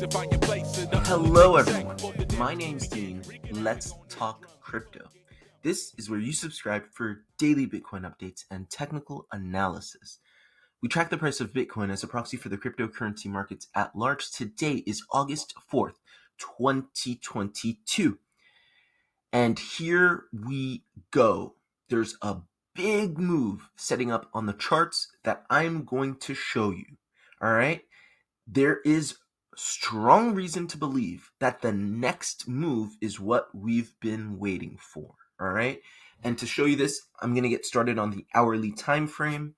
Hello, everyone. My name's Dean. Let's talk crypto. This is where you subscribe for daily Bitcoin updates and technical analysis. We track the price of Bitcoin as a proxy for the cryptocurrency markets at large. Today is August 4th, 2022. And here we go. There's a big move setting up on the charts that I'm going to show you. All right. There is strong reason to believe that the next move is what we've been waiting for. All right. And to show you this, I'm going to get started on the hourly time frame.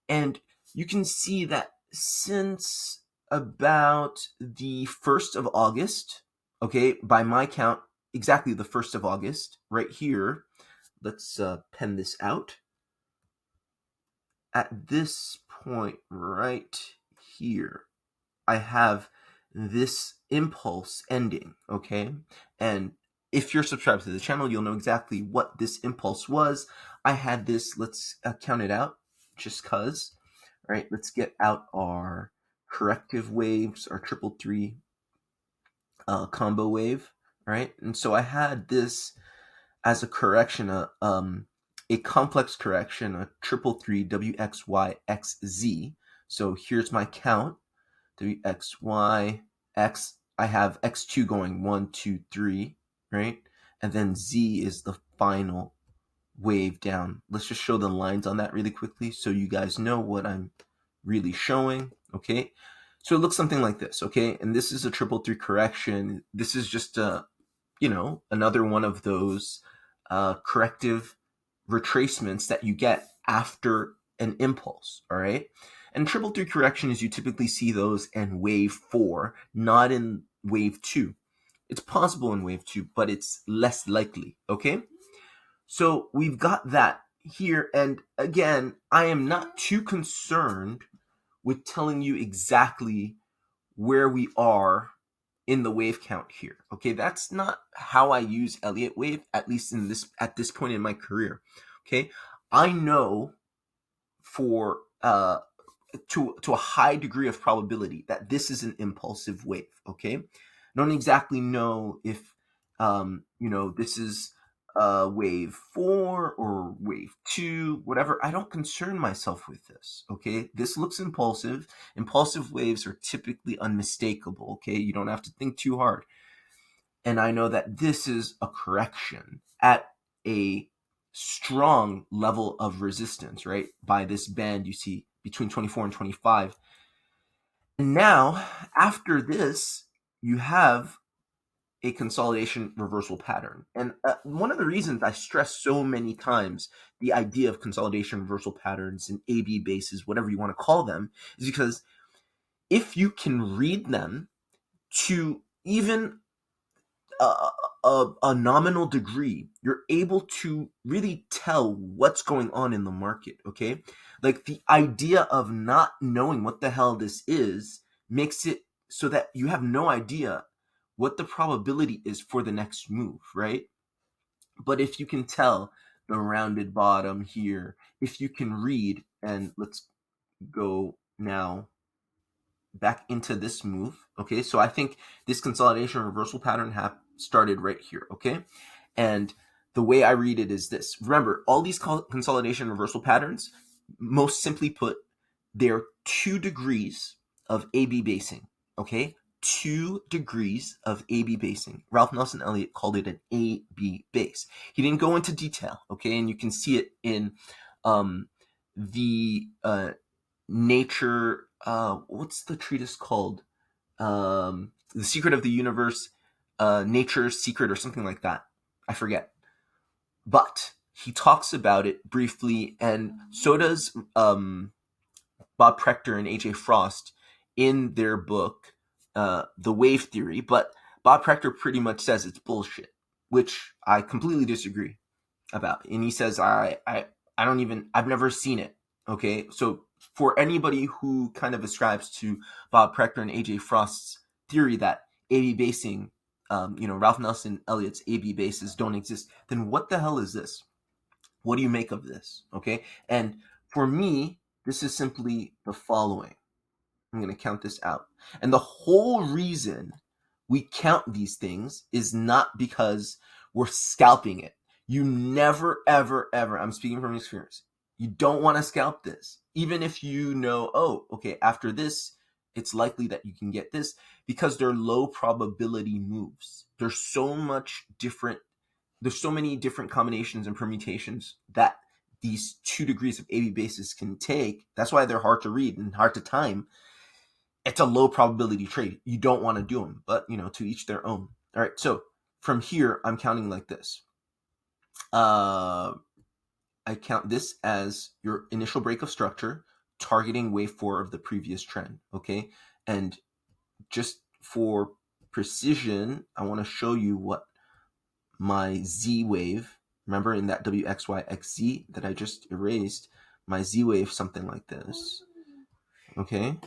And you can see that since about the 1st of August, okay, by my count, exactly the 1st of August, right here, let's pen this out. At this point right here, I have this impulse ending, okay? And if you're subscribed to the channel, you'll know exactly what this impulse was. I had this, let's count it out, just cause. All right, let's get out our corrective waves, our 333 combo wave, right? And so I had this as a correction, a complex correction, a 333 WXYXZ. So here's my count. WXY, X, I have X2 going 1, 2, 3, right? And then Z is the final wave down. Let's just show the lines on that really quickly so you guys know what I'm really showing, okay? So it looks something like this, okay? And this is a 333 correction. This is just another one of those corrective retracements that you get after an impulse, all right? And 333 corrections, you typically see those in wave 4, not in wave 2. It's possible in wave 2, but it's less likely, okay? So we've got that here. And again, I am not too concerned with telling you exactly where we are in the wave count here, okay? That's not how I use Elliott wave, at least at this point in my career, okay? I know for to a high degree of probability that this is an impulsive wave, okay? I don't exactly know if this is wave 4 or wave 2, whatever. I don't concern myself with this, okay? This looks impulsive. Impulsive waves are typically unmistakable, okay? You don't have to think too hard. And I know that this is a correction at a strong level of resistance, right? By this band you see between 24 and 25. And now, after this, you have a consolidation reversal pattern. And one of the reasons I stress so many times the idea of consolidation reversal patterns and AB bases, whatever you want to call them, is because if you can read them to even a nominal degree, you're able to really tell what's going on in the market, okay? Like the idea of not knowing what the hell this is makes it so that you have no idea what the probability is for the next move, right? But if you can tell the rounded bottom here, if you can read, and let's go now back into this move, okay? So I think this consolidation reversal pattern started right here, okay? And the way I read it is this. Remember, all these consolidation reversal patterns, most simply put, they're 2 degrees of AB basing, okay? 2 degrees of AB basing. Ralph Nelson Elliott called it an AB base. He didn't go into detail, okay? And you can see it in the Nature, what's the treatise called? The Secret of the Universe, Nature's Secret, or something like that. I forget. But he talks about it briefly, and so does Bob Prechter and AJ Frost in their book, The Wave Theory. But Bob Prechter pretty much says it's bullshit, which I completely disagree about. And he says, I've never seen it. Okay, so for anybody who kind of ascribes to Bob Prechter and AJ Frost's theory that AB basing, Ralph Nelson Elliott's AB bases don't exist, then what the hell is this? What do you make of this? Okay, and for me, this is simply the following. I'm going to count this out. And the whole reason we count these things is not because we're scalping it. You never, ever, ever, I'm speaking from experience, you don't want to scalp this. Even if you know, oh, okay, after this, it's likely that you can get this, because they're low probability moves. There's so many different combinations and permutations that these 2 degrees of AB basis can take. That's why they're hard to read and hard to time. It's a low probability trade. You don't want to do them, but to each their own. All right, so from here, I'm counting like this. I count this as your initial break of structure, targeting wave 4 of the previous trend, okay? And just for precision, I want to show you what my Z wave, remember in that WXYXZ that I just erased, my Z wave, something like this, okay?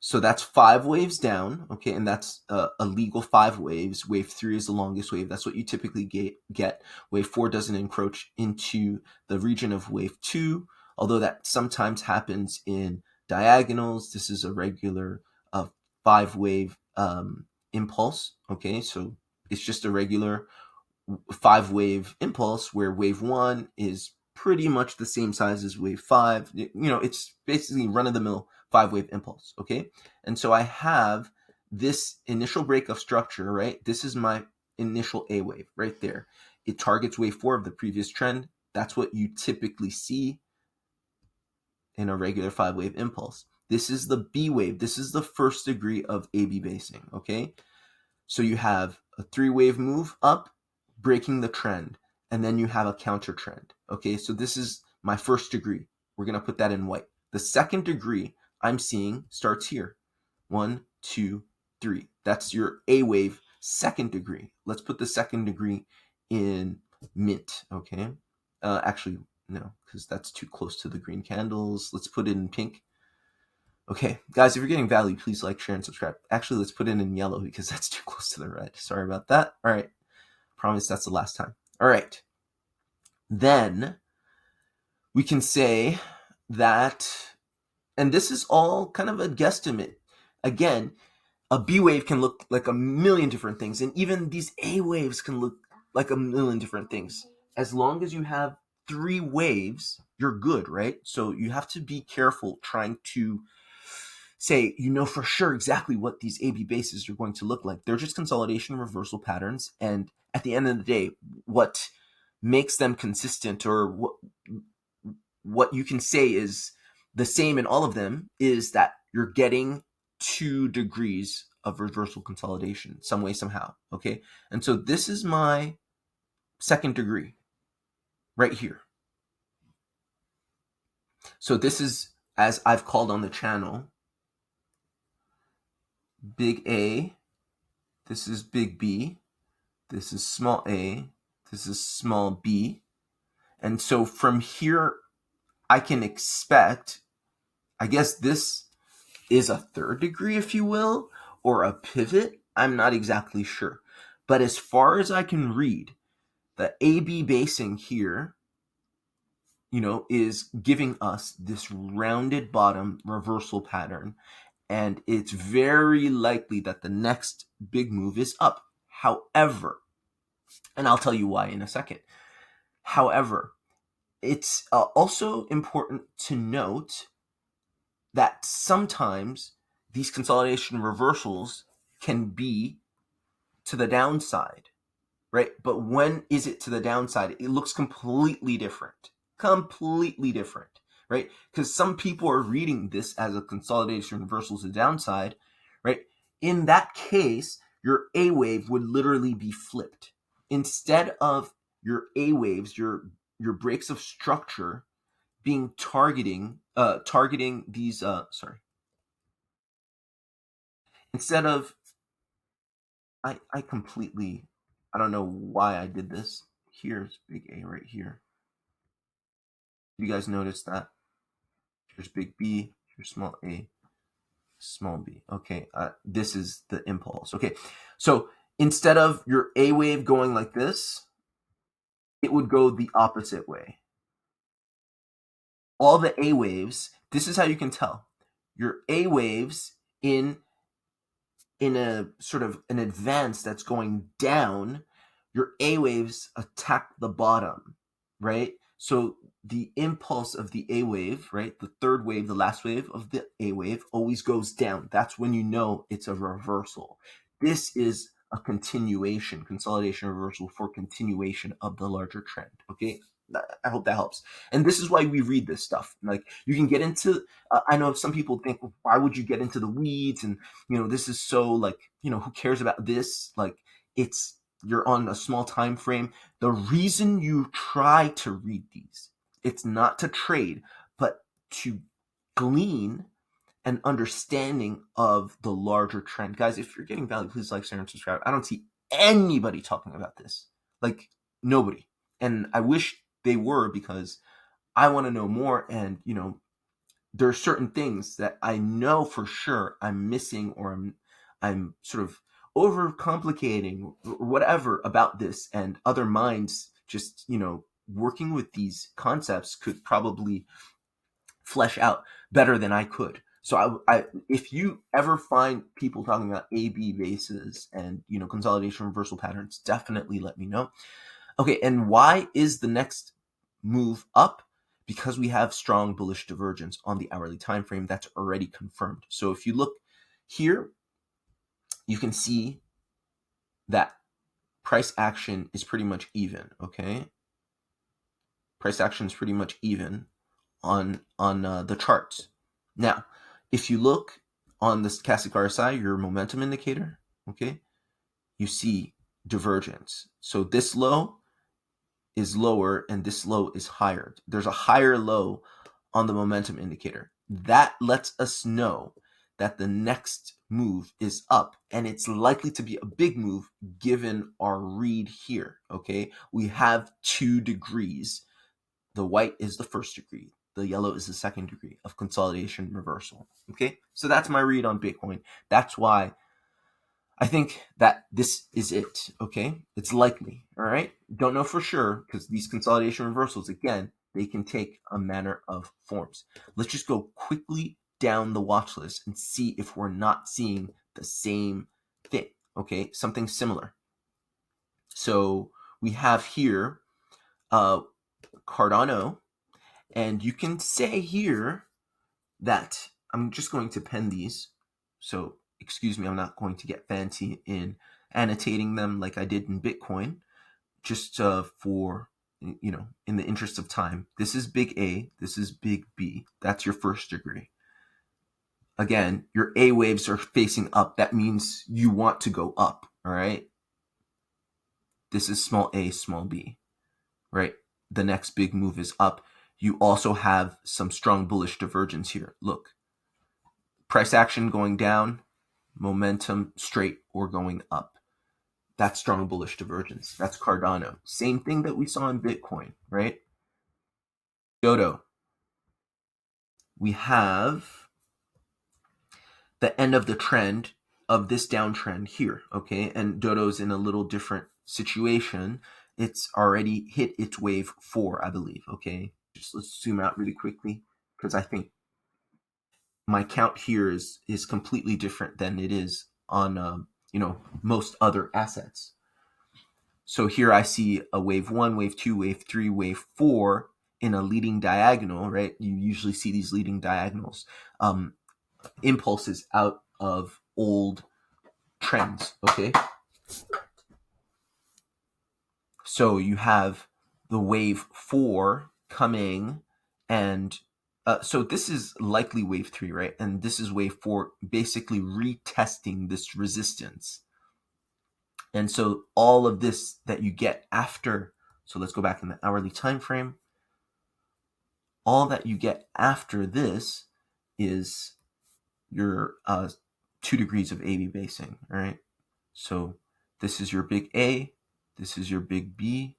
So that's 5 waves down, okay, and that's a legal 5 waves. Wave 3 is the longest wave. That's what you typically get. Wave 4 doesn't encroach into the region of wave 2, although that sometimes happens in diagonals. This is a regular 5-wave impulse, okay? So it's just a regular 5-wave impulse where wave 1 is pretty much the same size as wave 5. It's basically run-of-the-mill 5-wave impulse, okay? And so I have this initial break of structure, right? This is my initial A wave right there. It targets wave 4 of the previous trend. That's what you typically see in a regular 5-wave impulse. This is the B wave. This is the first degree of AB basing, okay? So you have a 3-wave move up, breaking the trend, and then you have a counter trend. Okay, so this is my first degree. We're going to put that in white. The second degree I'm seeing starts here. 1, 2, 3. That's your A wave second degree. Let's put the second degree in mint, okay? Actually, no, because that's too close to the green candles. Let's put it in pink. Okay, guys, if you're getting value, please like, share, and subscribe. Actually, let's put it in yellow because that's too close to the red. Sorry about that. All right, promise that's the last time. All right, then we can say that, and this is all kind of a guesstimate. Again, a B wave can look like a million different things, and even these A waves can look like a million different things. As long as you have 3 waves, you're good, right? So you have to be careful trying to say, for sure exactly what these AB bases are going to look like. They're just consolidation reversal patterns. And at the end of the day, what makes them consistent, or what you can say is the same in all of them, is that you're getting 2 degrees of reversal consolidation some way, somehow. Okay. And so this is my second degree right here. So this is, as I've called on the channel, big A. This is big B. This is small a, this is small b. And so from here, I can expect, I guess this is a third degree, if you will, or a pivot. I'm not exactly sure. But as far as I can read, the AB basing here, is giving us this rounded bottom reversal pattern. And it's very likely that the next big move is up. However, and I'll tell you why in a second. However, it's also important to note that sometimes these consolidation reversals can be to the downside, right? But when is it to the downside? It looks completely different, right? Because some people are reading this as a consolidation reversal to the downside, right? In that case, your A wave would literally be flipped. Instead of your A waves, your breaks of structure being targeting these instead of I completely, I don't know why I did this. Here's big A right here. You guys notice that? Here's big B, here's small a, small b. Okay, this is the impulse. Okay, so instead of your A wave going like this, it would go the opposite way. All the A waves, this is how you can tell. your A waves in a sort of an advance that's going down, your A waves attack the bottom, right? So the impulse of the A wave, right? The third wave, the last wave of the A wave always goes down. That's when you know it's a reversal. This is a continuation, consolidation reversal for continuation of the larger trend. Okay. I hope that helps. And this is why we read this stuff. Like you can get into, I know some people think, well, why would you get into the weeds? And this is so like, who cares about this? Like it's, you're on a small time frame. The reason you try to read these, it's not to trade, but to glean an understanding of the larger trend. Guys, if you're getting value, please like, share, and subscribe. I don't see anybody talking about this. Like nobody. And I wish they were, because I want to know more. And there are certain things that I know for sure I'm missing, or I'm sort of overcomplicating or whatever about this, and other minds just working with these concepts could probably flesh out better than I could. So if you ever find people talking about A/B bases and consolidation reversal patterns, definitely let me know. Okay, and why is the next move up? Because we have strong bullish divergence on the hourly time frame. That's already confirmed. So if you look here, you can see that price action is pretty much even. Okay, price action is pretty much even on the charts. Now, if you look on the stochastic RSI, your momentum indicator, okay, you see divergence. So this low is lower and this low is higher. There's a higher low on the momentum indicator. That lets us know that the next move is up, and it's likely to be a big move given our read here. Okay, we have 2 degrees. The white is the first degree, the yellow is the second degree of consolidation reversal. Okay, so that's my read on Bitcoin. That's why I think that this is it. Okay, it's likely. All right, don't know for sure, because these consolidation reversals, again, they can take a manner of forms. Let's just go quickly down the watch list and see if we're not seeing the same thing. Okay, something similar. So we have here Cardano, and you can say here that I'm just going to pen these. So excuse me, I'm not going to get fancy in annotating them like I did in Bitcoin, just for, in the interest of time. This is big A, this is big B. That's your first degree. Again, your A waves are facing up. That means you want to go up, all right? This is small a, small b, right? The next big move is up. You also have some strong bullish divergence here. Look, price action going down, momentum straight or going up. That's strong bullish divergence. That's Cardano. Same thing that we saw in Bitcoin, right? Dodo. We have the end of the trend of this downtrend here, okay? And Dodo's in a little different situation. It's already hit its wave 4, I believe, okay? Just let's zoom out really quickly, because I think my count here is completely different than it is on most other assets. So here I see a wave 1, wave 2, wave 3, wave 4 in a leading diagonal, right? You usually see these leading diagonals, impulses out of old trends, okay? So you have the wave 4 coming, and so this is likely wave 3, right? And this is wave 4 basically retesting this resistance. And so all of this that you get after, so let's go back in the hourly time frame. All that you get after this is your 2 degrees of AB basing, all right? So this is your big A, this is your big B.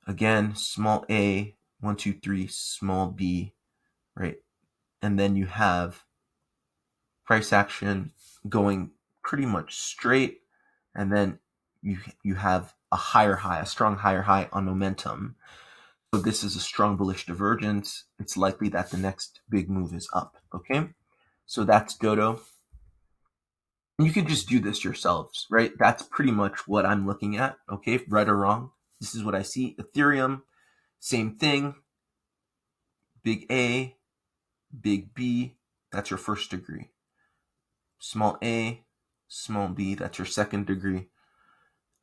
Again, small a, 1, 2, 3, small b, right? And then you have price action going pretty much straight, and then you have a higher high, a strong higher high on momentum. So this is a strong bullish divergence. It's likely that the next big move is up, okay? So that's Dodo. And you can just do this yourselves, right? That's pretty much what I'm looking at, okay? Right or wrong, this is what I see. Ethereum, same thing. Big A, big B, that's your first degree. Small a, small b, that's your second degree.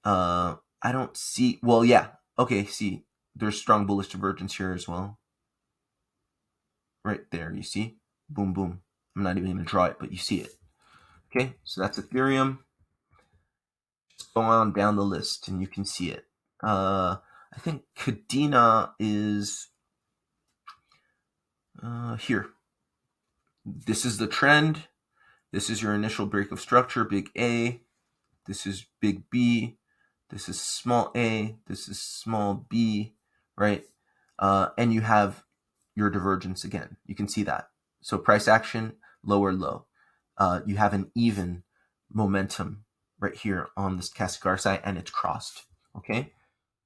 I don't see, well, yeah, okay, see, there's strong bullish divergence here as well. Right there, you see? Boom, boom. I'm not even going to draw it, but you see it. Okay, so that's Ethereum. Just go on down the list and you can see it. I think Cadena is here. This is the trend. This is your initial break of structure, big A. This is big B. This is small a. This is small b, right? And you have your divergence again. You can see that. So price action, lower low. You have an even momentum right here on this Stochastic RSI, and it's crossed, okay?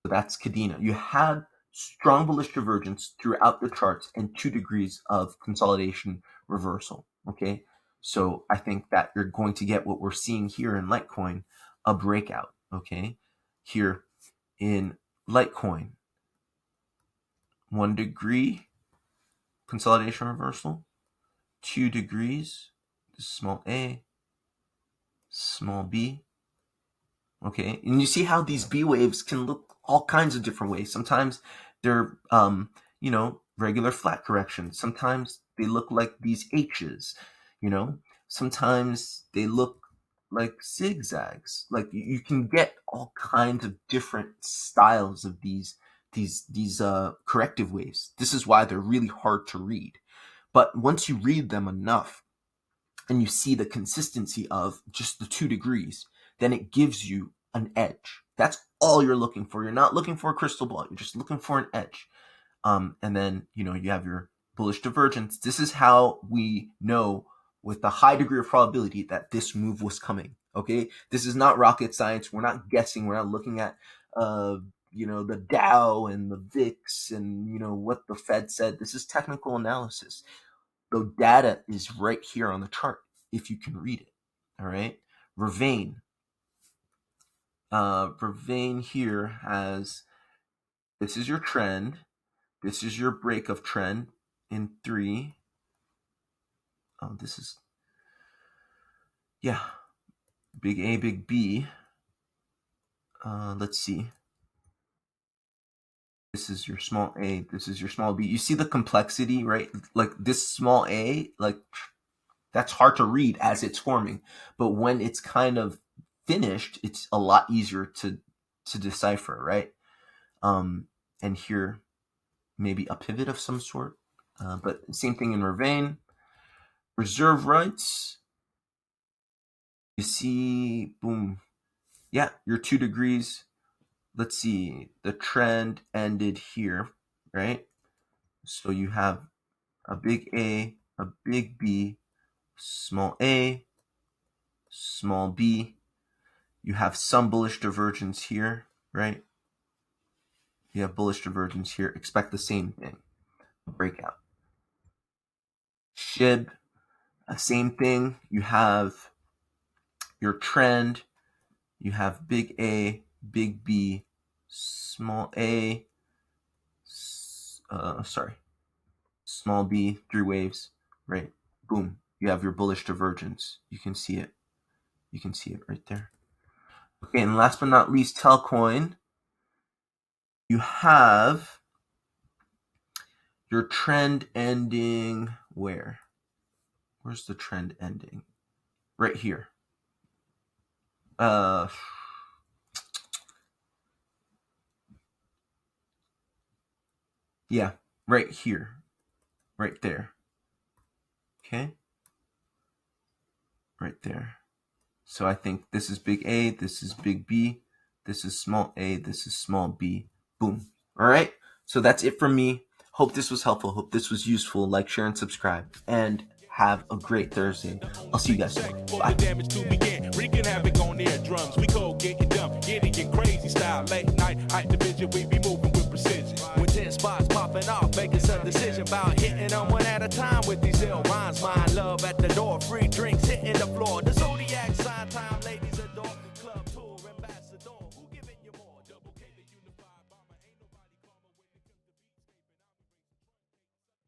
So that's Cadena. You had strong bullish divergence throughout the charts and 2 degrees of consolidation reversal, okay? So I think that you're going to get what we're seeing here in Litecoin, a breakout, okay? Here in Litecoin, 1 degree consolidation reversal, 2 degrees, small a, small b, okay? And you see how these B waves can look all kinds of different ways. Sometimes they're, you know, regular flat corrections. Sometimes they look like these H's, you know? Sometimes they look like zigzags. Like you can get all kinds of different styles of these corrective waves. This is why they're really hard to read. But once you read them enough and you see the consistency of just the 2 degrees, then it gives you an edge. That's all you're looking for. You're not looking for a crystal ball. You're just looking for an edge. And then, you know, you have your bullish divergence. This is how we know with a high degree of probability that this move was coming, okay? This is not rocket science. We're not guessing. We're not looking at, you know, the Dow and the VIX and, you know, what the Fed said. This is technical analysis. The data is right here on the chart if you can read it, all right? Ravane here has, this is your trend. This is your break of trend in 3. Oh, this is, yeah, big A, big B. Let's see. This is your small a, this is your small b. You see the complexity, right? Like this small a, like that's hard to read as it's forming. But when it's kind of finished, it's a lot easier to decipher, right? And here, maybe a pivot of some sort. But same thing in Ravane. Reserve rights. You see, boom. Yeah, your 2 degrees. Let's see, the trend ended here, right? So you have a big A, a big B, small a, small b. You have some bullish divergence here, right? You have bullish divergence here. Expect the same thing, a breakout. SHIB, same thing. You have your trend. You have big A, big B, small a, small b, 3 waves, right? Boom. You have your bullish divergence. You can see it. You can see it right there. Okay, and last but not least, Telcoin. You have your trend ending where? Where's the trend ending? Right here. Yeah, right here. Right there. Okay? Right there. So I think this is big A, this is big B, this is small a, this is small b. Boom. All right? So that's it from me. Hope this was helpful. Hope this was useful. Like, share, and subscribe. And have a great Thursday. I'll see you guys tomorrow. Bye. Damage to begin. Wreaking havoc on their drums. We cold, getting dumb, getting crazy style. Late night, high division, we be moving with precision. With 10 spots. popping off, making some decision about hitting them one at a time with these ill rhymes. My love at the door, free drinks hitting the floor.